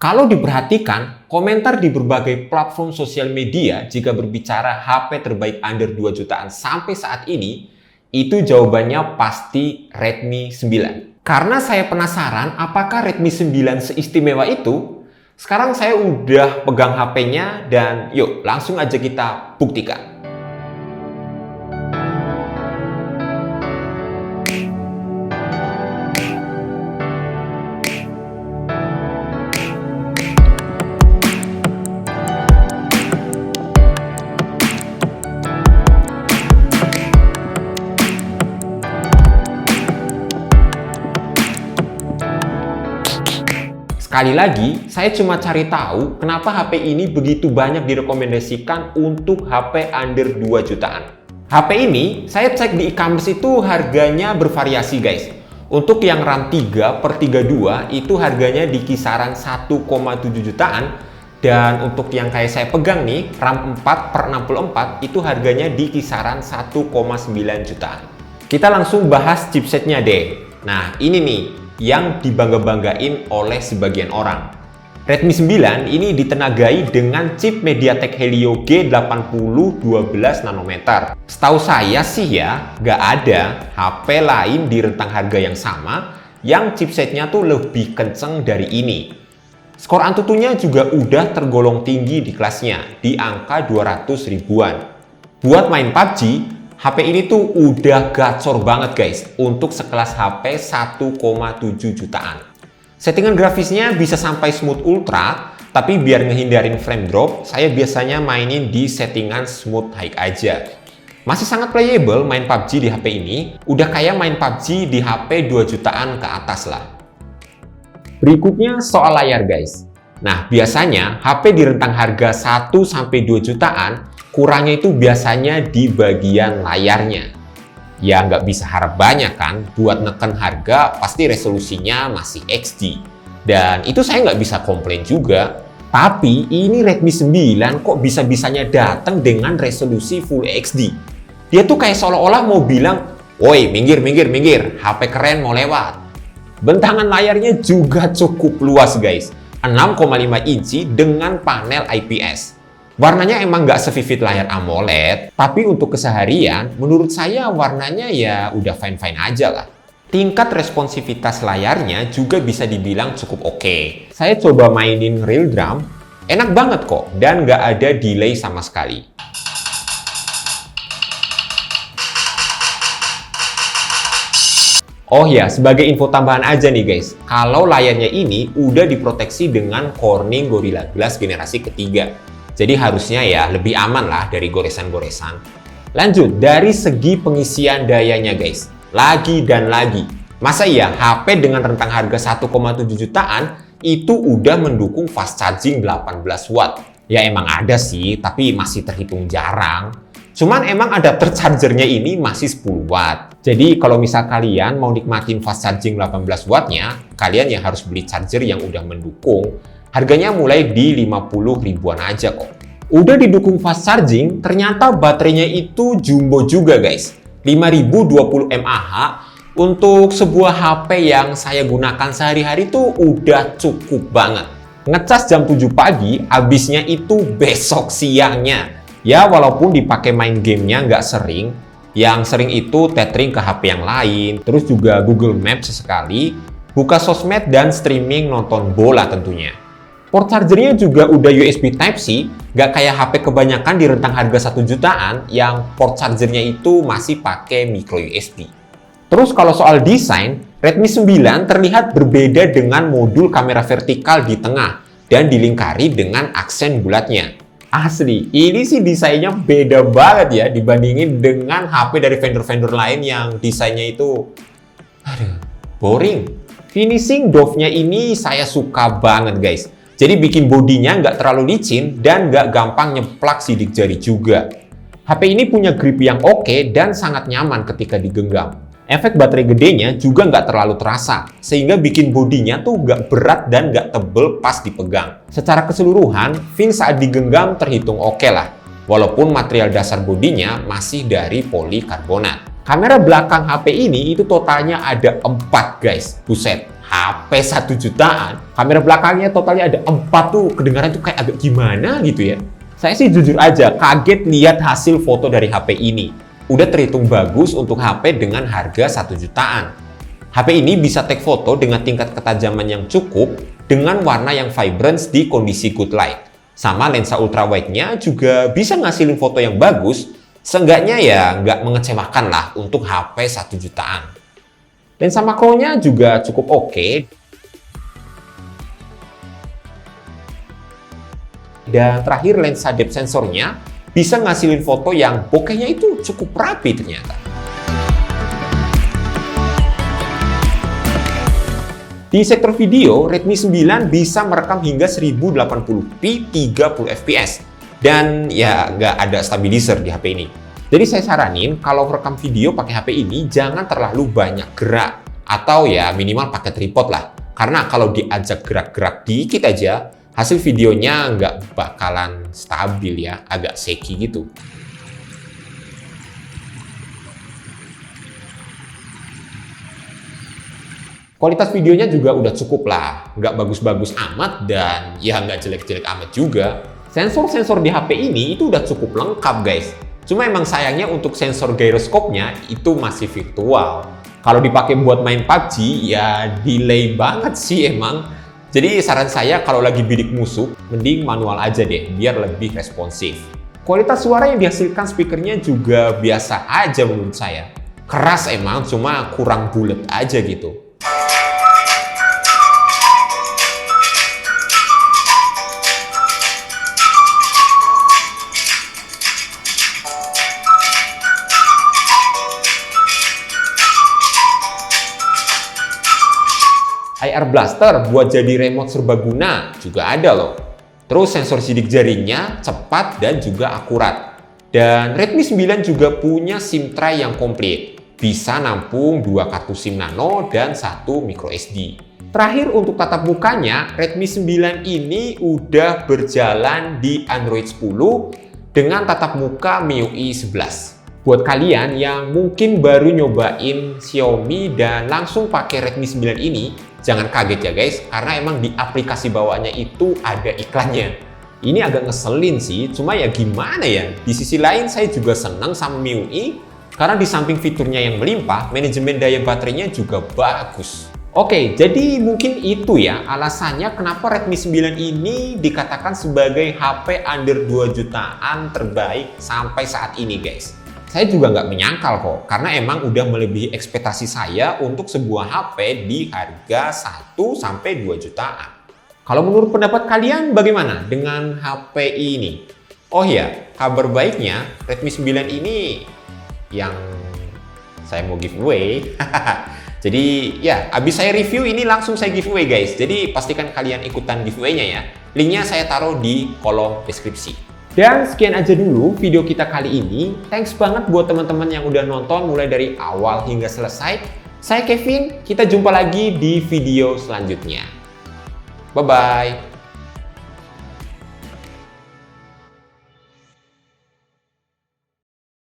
Kalau diperhatikan, komentar di berbagai platform sosial media jika berbicara HP terbaik under 2 jutaan sampai saat ini, itu jawabannya pasti Redmi 9. Karena saya penasaran apakah Redmi 9 seistimewa itu, sekarang saya udah pegang HP-nya dan yuk langsung aja kita buktikan. Sekali lagi, saya cuma cari tahu kenapa HP ini begitu banyak direkomendasikan untuk HP under 2 jutaan. HP ini, saya cek di e-commerce itu harganya bervariasi guys. Untuk yang RAM 3/32 itu harganya di kisaran 1,7 jutaan. Dan untuk yang kayak saya pegang nih, RAM 4/64 itu harganya di kisaran 1,9 jutaan. Kita langsung bahas chipsetnya deh. Nah, ini nih yang dibangga-banggain oleh sebagian orang. Redmi 9 ini ditenagai dengan chip MediaTek Helio G80 12 nanometer. Setahu saya sih ya, nggak ada HP lain di rentang harga yang sama yang chipsetnya tuh lebih kenceng dari ini. Skor Antutunya juga udah tergolong tinggi di kelasnya, di angka 200 ribuan. Buat main PUBG, HP ini tuh udah gacor banget guys untuk sekelas HP 1,7 jutaan. Settingan grafisnya bisa sampai smooth ultra, tapi biar ngehindarin frame drop, saya biasanya mainin di settingan smooth high aja. Masih sangat playable main PUBG di HP ini, udah kayak main PUBG di HP 2 jutaan ke atas lah. Berikutnya soal layar guys. Nah, biasanya HP di rentang harga 1-2 jutaan kurangnya itu biasanya di bagian layarnya. Ya nggak bisa harap banyak kan, buat neken harga pasti resolusinya masih XD. Dan itu saya nggak bisa komplain juga. Tapi ini Redmi 9 kok bisa-bisanya datang dengan resolusi Full XD. Dia tuh kayak seolah-olah mau bilang, woi minggir, HP keren mau lewat. Bentangan layarnya juga cukup luas guys, 6,5 inci dengan panel IPS. Warnanya emang nggak se-vivid layar AMOLED, tapi untuk keseharian, menurut saya warnanya ya udah fine-fine aja lah. Tingkat responsivitas layarnya juga bisa dibilang cukup oke. Saya coba mainin real drum, enak banget kok, dan nggak ada delay sama sekali. Oh ya, sebagai info tambahan aja nih guys, kalau layarnya ini udah diproteksi dengan Corning Gorilla Glass generasi ketiga. Jadi harusnya ya lebih aman lah dari goresan-goresan. Lanjut, dari segi pengisian dayanya guys. Lagi dan lagi. Masa iya HP dengan rentang harga 1,7 jutaan itu udah mendukung fast charging 18 watt. Ya emang ada sih, tapi masih terhitung jarang. Cuman emang adapter chargernya ini masih 10 watt. Jadi kalau misal kalian mau nikmatin fast charging 18 wattnya, kalian ya harus beli charger yang udah mendukung. Harganya mulai di 50 ribuan aja kok. Udah didukung fast charging, ternyata baterainya itu jumbo juga guys. 5020 mAh untuk sebuah HP yang saya gunakan sehari-hari tuh udah cukup banget. Ngecas jam 7 pagi, habisnya itu besok siangnya. Ya walaupun dipakai main gamenya nggak sering, yang sering itu tethering ke HP yang lain, terus juga Google Maps sesekali, buka sosmed dan streaming nonton bola tentunya. Port chargernya juga udah USB Type-C, nggak kayak HP kebanyakan di rentang harga 1 jutaan yang port chargernya itu masih pakai micro USB. Terus kalau soal desain, Redmi 9 terlihat berbeda dengan modul kamera vertikal di tengah dan dilingkari dengan aksen bulatnya. Asli, ini sih desainnya beda banget ya dibandingin dengan HP dari vendor-vendor lain yang desainnya itu boring. Finishing doff-nya ini saya suka banget guys. Jadi bikin bodinya nggak terlalu licin dan nggak gampang nyeplak sidik jari juga. HP ini punya grip yang oke dan sangat nyaman ketika digenggam. Efek baterai gedenya juga nggak terlalu terasa, sehingga bikin bodinya tuh nggak berat dan nggak tebel pas dipegang. Secara keseluruhan, feel saat digenggam terhitung oke lah, walaupun material dasar bodinya masih dari polikarbonat. Kamera belakang HP ini itu totalnya ada 4 guys, buset. HP 1 jutaan. Kamera belakangnya totalnya ada 4 tuh, kedengaran tuh kayak agak gimana gitu ya. Saya sih jujur aja kaget lihat hasil foto dari HP ini. Udah terhitung bagus untuk HP dengan harga 1 jutaan. HP ini bisa take foto dengan tingkat ketajaman yang cukup dengan warna yang vibrant di kondisi good light. Sama lensa ultrawide-nya juga bisa ngasilin foto yang bagus, seenggaknya ya nggak mengecewakan lah untuk HP 1 jutaan. Lensa makronya juga cukup oke. Dan terakhir lensa depth sensornya bisa ngasilin foto yang bokehnya itu cukup rapi ternyata. Di sektor video, Redmi 9 bisa merekam hingga 1080p 30 fps. Dan ya nggak ada stabilizer di HP ini. Jadi saya saranin kalau rekam video pakai HP ini jangan terlalu banyak gerak. Atau ya minimal pakai tripod lah. Karena kalau diajak gerak-gerak dikit aja, hasil videonya nggak bakalan stabil ya, agak shaky gitu. Kualitas videonya juga udah cukup lah, nggak bagus-bagus amat dan ya nggak jelek-jelek amat juga. Sensor-sensor di HP ini itu udah cukup lengkap guys. Cuma emang sayangnya untuk sensor gyroscope-nya itu masih virtual. Kalau dipakai buat main PUBG ya delay banget sih emang. Jadi saran saya kalau lagi bidik musuh, mending manual aja deh biar lebih responsif. Kualitas suara yang dihasilkan speakernya juga biasa aja menurut saya. Keras emang, cuma kurang bulat aja gitu. IR Blaster buat jadi remote serbaguna juga ada loh. Terus sensor sidik jarinya cepat dan juga akurat. Dan Redmi 9 juga punya SIM tray yang komplit. Bisa nampung 2 kartu SIM nano dan 1 micro SD. Terakhir untuk tatap mukanya, Redmi 9 ini udah berjalan di Android 10 dengan tatap muka MIUI 11. Buat kalian yang mungkin baru nyobain Xiaomi dan langsung pakai Redmi 9 ini, jangan kaget ya guys, karena emang di aplikasi bawaannya itu ada iklannya. Ini agak ngeselin sih, cuma ya gimana ya. Di sisi lain saya juga senang sama MIUI, karena di samping fiturnya yang melimpah, manajemen daya baterainya juga bagus. Oke, jadi mungkin itu ya alasannya kenapa Redmi 9 ini dikatakan sebagai HP under 2 jutaan terbaik sampai saat ini guys. Saya juga nggak menyangkal kok, karena emang udah melebihi ekspektasi saya untuk sebuah HP di harga 1-2 jutaan. Kalau menurut pendapat kalian bagaimana dengan HP ini? Oh ya, kabar baiknya Redmi 9 ini yang saya mau giveaway. Jadi ya, abis saya review ini langsung saya giveaway guys. Jadi pastikan kalian ikutan giveaway-nya ya. Linknya saya taruh di kolom deskripsi. Dan sekian aja dulu video kita kali ini. Thanks banget buat teman-teman yang udah nonton mulai dari awal hingga selesai. Saya Kevin, kita jumpa lagi di video selanjutnya. Bye-bye.